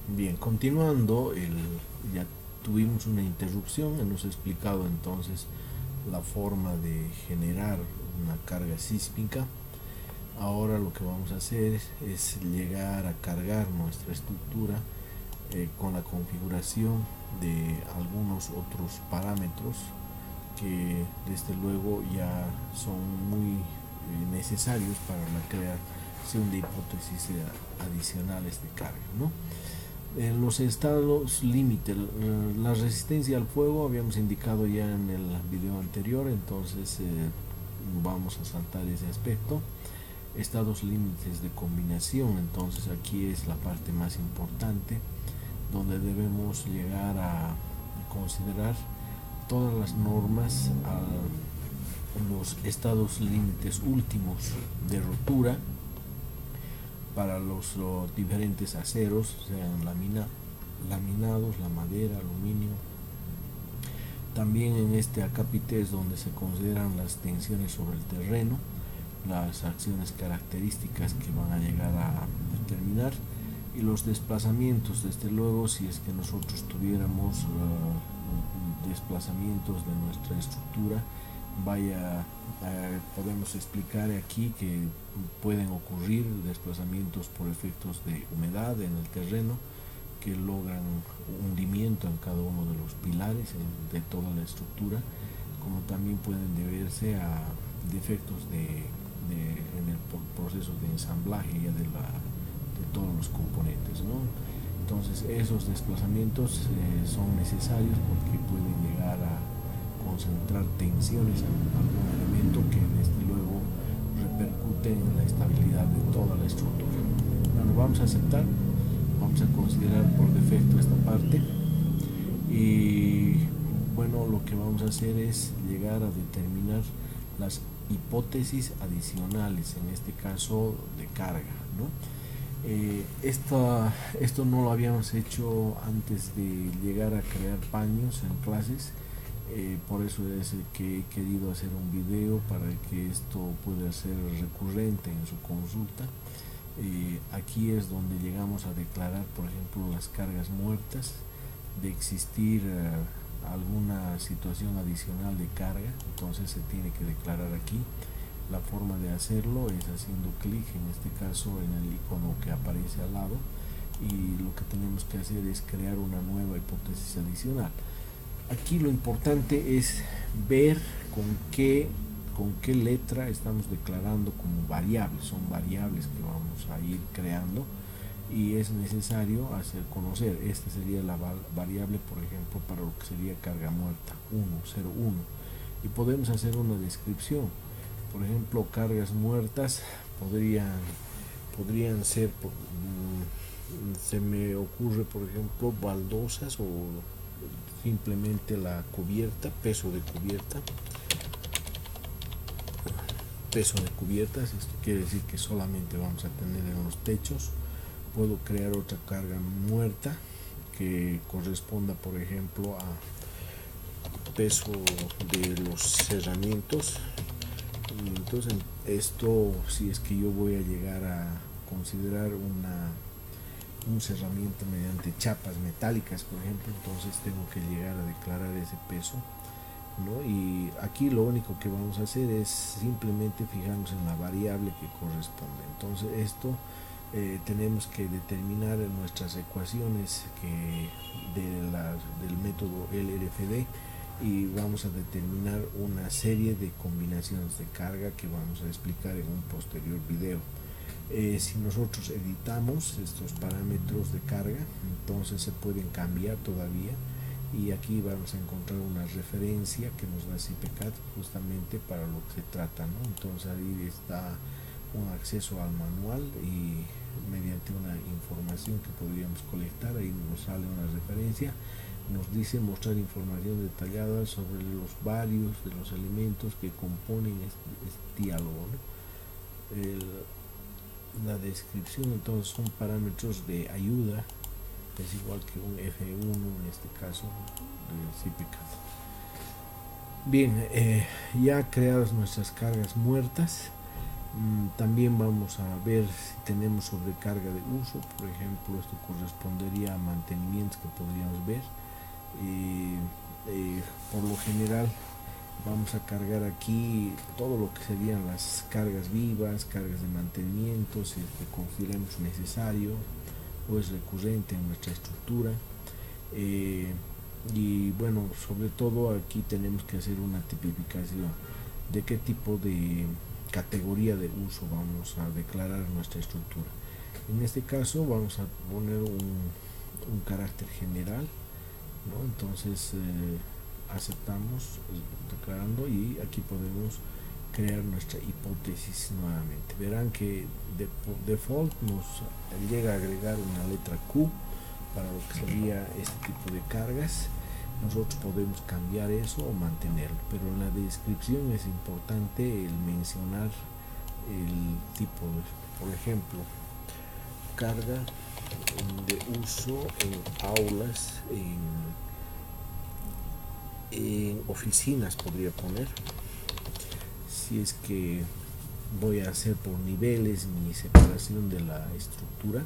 Bien, continuando, ya tuvimos una interrupción, hemos explicado entonces la forma de generar una carga sísmica. Ahora lo que vamos a hacer es llegar a cargar nuestra estructura con la configuración de algunos otros parámetros que desde luego ya son muy necesarios para la creación de hipótesis adicionales de carga, ¿no? En los estados límite, la resistencia al fuego habíamos indicado ya en el video anterior, entonces vamos a saltar ese aspecto. Estados límites de combinación, entonces aquí es la parte más importante, donde debemos llegar a considerar todas las normas a los estados límites últimos de rotura para los diferentes aceros, sean laminados, la madera, aluminio. También en este acápite es donde se consideran las tensiones sobre el terreno, las acciones características que van a llegar a determinar y los desplazamientos. Desde luego, si es que nosotros tuviéramos desplazamientos de nuestra estructura, podemos explicar aquí que pueden ocurrir desplazamientos por efectos de humedad en el terreno que logran hundimiento en cada uno de los pilares de toda la estructura, como también pueden deberse a defectos en el proceso de ensamblaje ya de todos los componentes, ¿no? Entonces esos desplazamientos son necesarios porque pueden llegar a concentrar tensiones en algún elemento que desde luego repercuten en la estabilidad de toda la estructura. Bueno, vamos a aceptar, vamos a considerar por defecto esta parte y bueno, lo que vamos a hacer es llegar a determinar las hipótesis adicionales, en este caso de carga, ¿no? Esto no lo habíamos hecho antes de llegar a crear paños en clases, por eso es que he querido hacer un video para que esto pueda ser recurrente en su consulta. Aquí es donde llegamos a declarar, por ejemplo, las cargas muertas. De existir alguna situación adicional de carga, entonces se tiene que declarar aquí. La forma de hacerlo es haciendo clic, en este caso en el icono que aparece al lado, y lo que tenemos que hacer es crear una nueva hipótesis adicional. Aquí lo importante es ver con qué letra estamos declarando como variables. Son variables que vamos a ir creando y es necesario hacer conocer. Esta sería la variable, por ejemplo, para lo que sería carga muerta 101, y podemos hacer una descripción. Por ejemplo, cargas muertas podrían ser, se me ocurre, por ejemplo, baldosas o simplemente la cubierta, peso de cubiertas. Esto quiere decir que solamente vamos a tener en los techos. Puedo crear otra carga muerta que corresponda, por ejemplo, a peso de los cerramientos. Entonces esto, si es que yo voy a llegar a considerar un cerramiento mediante chapas metálicas, por ejemplo, entonces tengo que llegar a declarar ese peso, ¿no? Y aquí lo único que vamos a hacer es simplemente fijarnos en la variable que corresponde. Entonces esto tenemos que determinar en nuestras ecuaciones del método LRFD, y vamos a determinar una serie de combinaciones de carga que vamos a explicar en un posterior video. Si nosotros editamos estos parámetros de carga, entonces se pueden cambiar todavía, y aquí vamos a encontrar una referencia que nos da CPCAD justamente para lo que se trata, ¿no? Entonces ahí está un acceso al manual y mediante una información que podríamos colectar, ahí nos sale una referencia, nos dice mostrar información detallada sobre los varios de los elementos que componen este diálogo, ¿no? La descripción entonces son parámetros de ayuda, es igual que un F1 en este caso de CPCAD. Bien, ya creadas nuestras cargas muertas, También vamos a ver si tenemos sobrecarga de uso, por ejemplo, esto correspondería a mantenimientos que podríamos ver. Eh, por lo general vamos a cargar aquí todo lo que serían las cargas vivas, cargas de mantenimiento, si es que consideremos necesario o es recurrente en nuestra estructura. Eh, y bueno, sobre todo aquí tenemos que hacer una tipificación de qué tipo de categoría de uso vamos a declarar nuestra estructura. En este caso vamos a poner un carácter general, ¿no? Entonces aceptamos declarando y aquí podemos crear nuestra hipótesis nuevamente. Verán que de default nos llega a agregar una letra Q para lo que sería este tipo de cargas. Nosotros podemos cambiar eso o mantenerlo, pero en la descripción es importante el mencionar el tipo de, por ejemplo, carga de uso en aulas, en oficinas podría poner, si es que voy a hacer por niveles mi separación de la estructura,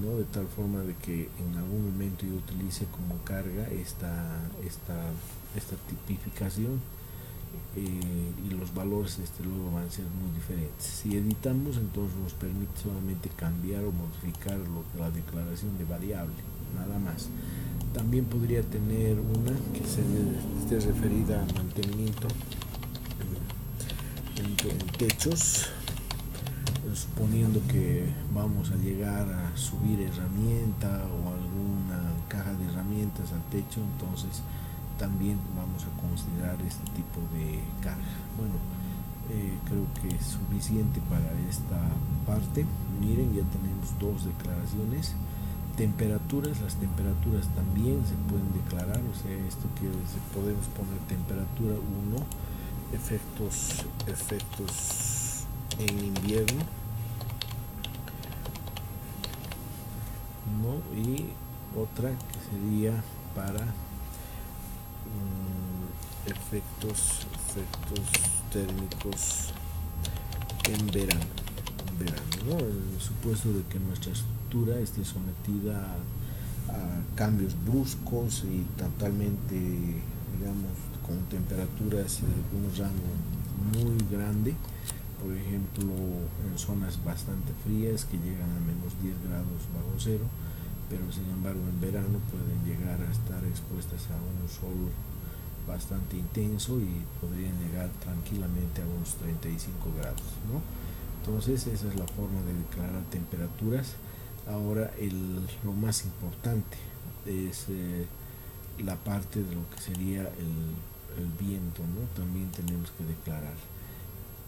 ¿no? De tal forma de que en algún momento yo utilice como carga esta tipificación, y los valores luego van a ser muy diferentes. Si editamos, entonces nos permite solamente cambiar o modificar la declaración de variable, nada más. También podría tener una que esté referida a mantenimiento en techos, suponiendo que vamos a llegar a subir herramienta o alguna caja de herramientas al techo, entonces también vamos a considerar este tipo de carga. Bueno, creo que es suficiente para esta parte. Miren, ya tenemos dos declaraciones. Temperaturas, las temperaturas también se pueden declarar, o sea, esto quiere decir, podemos poner temperatura 1, efectos en invierno, ¿no? Y otra que sería para efectos térmicos en verano, ¿no? El supuesto de que nuestra estructura esté sometida a cambios bruscos y totalmente, digamos, con temperaturas de un rango muy grande, por ejemplo en zonas bastante frías que llegan a menos 10 grados bajo cero, pero sin embargo en verano pueden llegar a estar expuestas a un sol bastante intenso y podrían llegar tranquilamente a unos 35 grados, ¿no? Entonces esa es la forma de declarar temperaturas. Ahora lo más importante es la parte de lo que sería el viento, ¿no? También tenemos que declarar.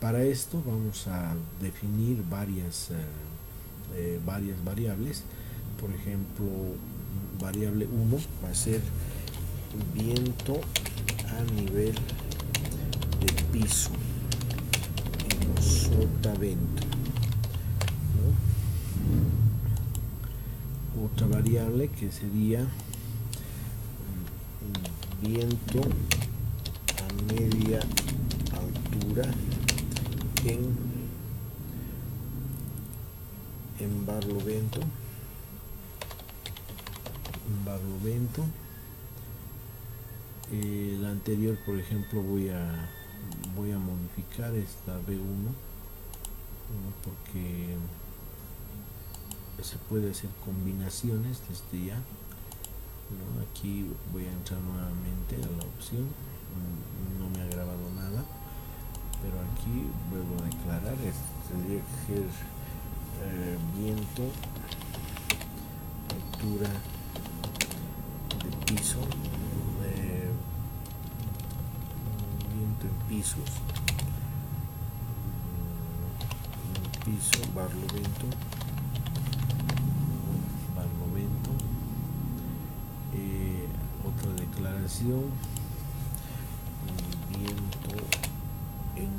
Para esto vamos a definir varias variables. Por ejemplo, variable 1 va a ser viento a nivel de piso en sotavento, ¿no? Otra variable que sería viento a media altura en barlovento. La anterior, por ejemplo, voy a modificar esta B1, ¿no? Porque se puede hacer combinaciones desde ya, ¿no? Aquí voy a entrar nuevamente a la opción, no me ha grabado nada, pero aquí vuelvo a declarar, tendría que ser viento, altura de piso, viento en pisos, piso, barlovento, otra declaración, viento en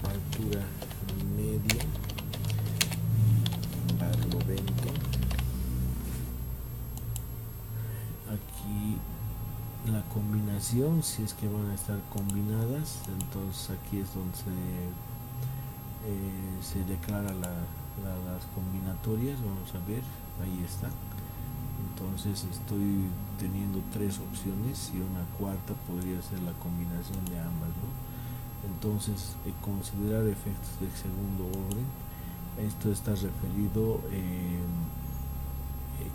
altura media, barlovento. Aquí la combinación, si es que van a estar combinadas, entonces aquí es donde se declara las combinatorias. Vamos a ver, ahí está. Entonces estoy teniendo tres opciones y una cuarta podría ser la combinación de ambas, ¿no? Entonces, considerar efectos de segundo orden. Esto está referido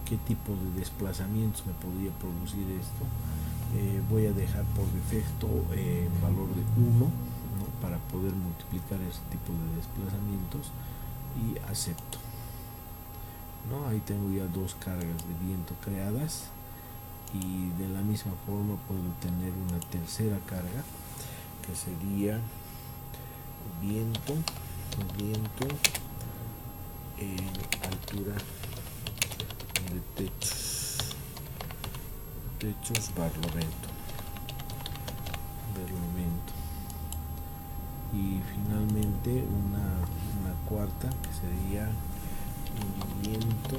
qué tipo de desplazamientos me podría producir esto. Voy a dejar por defecto valor de 1, ¿no? Para poder multiplicar ese tipo de desplazamientos, y acepto, ¿no? Ahí tengo ya dos cargas de viento creadas, y de la misma forma puedo tener una tercera carga que sería viento en altura de techos barlovento, y finalmente una cuarta que sería viento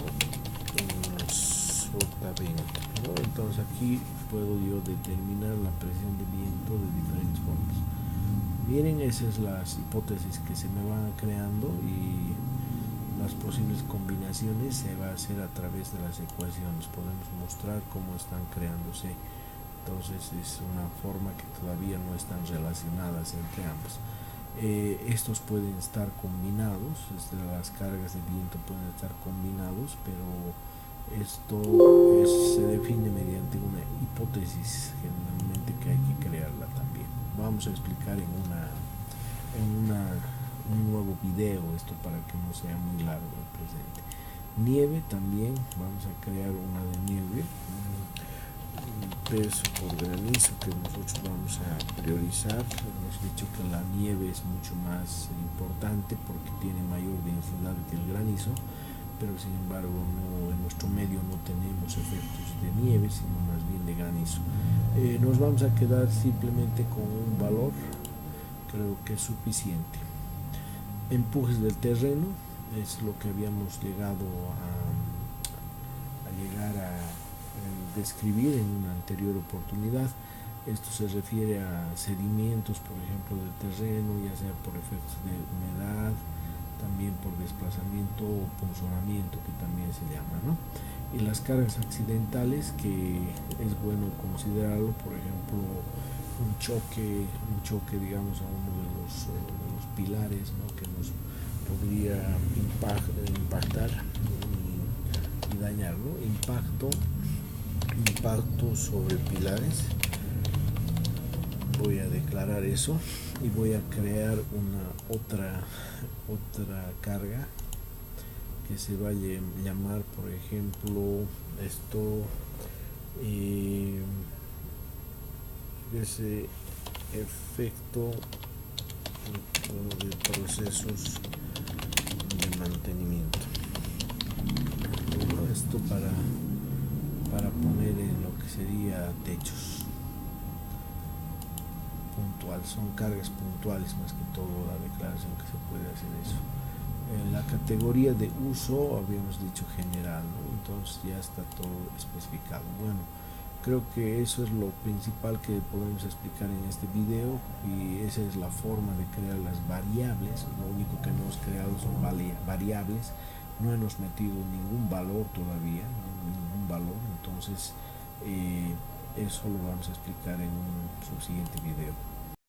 en sotavento, ¿no? Entonces aquí puedo yo determinar la presión de viento de diferentes formas. Miren, esas son las hipótesis que se me van creando, y las posibles combinaciones se va a hacer a través de las ecuaciones. Podemos mostrar cómo están creándose. Entonces es una forma que todavía no están relacionadas entre ambas. Estos pueden estar combinados, las cargas de viento pueden estar combinados, pero esto se define mediante una hipótesis generalmente que hay que crearla también. Vamos a explicar en un nuevo video esto para que no sea muy largo el presente. Nieve también, vamos a crear una de nieve, peso por granizo que nosotros vamos a priorizar. Hemos dicho que la nieve es mucho más importante porque tiene mayor densidad que el granizo, pero sin embargo en nuestro medio no tenemos efectos de nieve, sino más bien de granizo. Nos vamos a quedar simplemente con un valor, creo que es suficiente. Empujes del terreno es lo que habíamos llegado a llegar a describir en una anterior oportunidad. Esto se refiere a sedimentos, por ejemplo, del terreno, ya sea por efectos de humedad, también por desplazamiento o punzonamiento, que también se llama, ¿no? Y las cargas accidentales, que es bueno considerarlo, por ejemplo, un choque digamos a uno de los pilares, ¿no? Que nos podría impactar y dañar, ¿no? Impacto sobre pilares. Voy a declarar eso y voy a crear otra carga que se va a llamar, por ejemplo, ese efecto de procesos de mantenimiento. Bueno, esto para poner en lo que sería techos puntual, son cargas puntuales más que todo la declaración que se puede hacer eso. En la categoría de uso habíamos dicho general, ¿no? Entonces ya está todo especificado. Bueno, creo que eso es lo principal que podemos explicar en este video, y esa es la forma de crear las variables. Lo único que no hemos creado son variables, no hemos metido ningún valor todavía, ningún valor. Entonces eso lo vamos a explicar en un subsiguiente video.